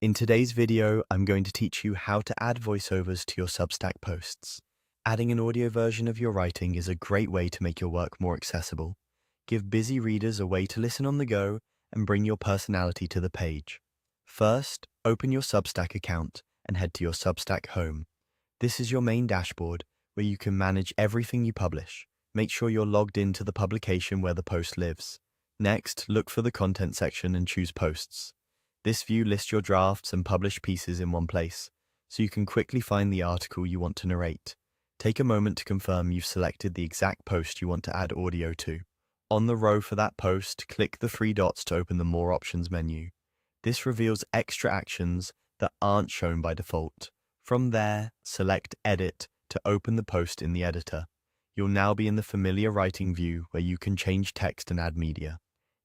In today's video, I'm going to teach you how to add voiceovers to your Substack posts. Adding an audio version of your writing is a great way to make your work more accessible. Give busy readers a way to listen on the go and bring your personality to the page. First, open your Substack account and head to your Substack home. This is your main dashboard where you can manage everything you publish. Make sure you're logged into the publication where the post lives. Next, look for the content section and choose posts. This view lists your drafts and published pieces in one place, so you can quickly find the article you want to narrate. Take a moment to confirm you've selected the exact post you want to add audio to. On the row for that post, click the three dots to open the More Options menu. This reveals extra actions that aren't shown by default. From there, select Edit to open the post in the editor. You'll now be in the familiar writing view where you can change text and add media.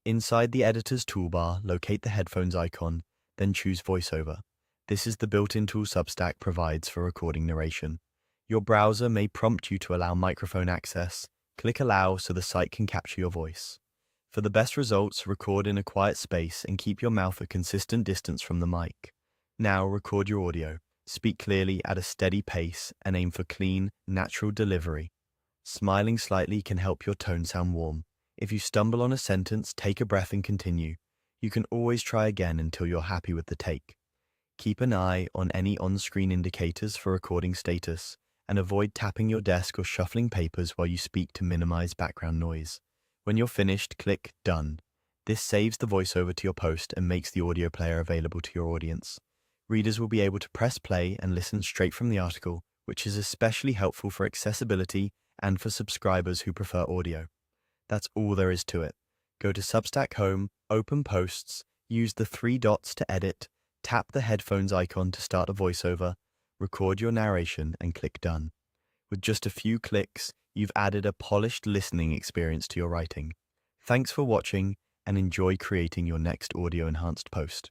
Inside the editor's toolbar, locate the headphones icon, then choose VoiceOver. This is the built-in tool Substack provides for recording narration. Your browser may prompt you to allow microphone access. Click Allow so the site can capture your voice. For the best results, record in a quiet space and keep your mouth a consistent distance from the mic. Now record your audio. Speak clearly at a steady pace and aim for clean, natural delivery. Smiling slightly can help your tone sound warm. If you stumble on a sentence, take a breath and continue. You can always try again until you're happy with the take. Keep an eye on any on-screen indicators for recording status, and avoid tapping your desk or shuffling papers while you speak to minimize background noise. When you're finished, click Done. This saves the voiceover to your post and makes the audio player available to your audience. Readers will be able to press play and listen straight from the article, which is especially helpful for accessibility and for subscribers who prefer audio. That's all there is to it. Go to Substack Home, open Posts, use the three dots to edit, tap the headphones icon to start a voiceover, record your narration, and click Done. With just a few clicks, you've added a polished listening experience to your writing. Thanks for watching, and enjoy creating your next audio-enhanced post.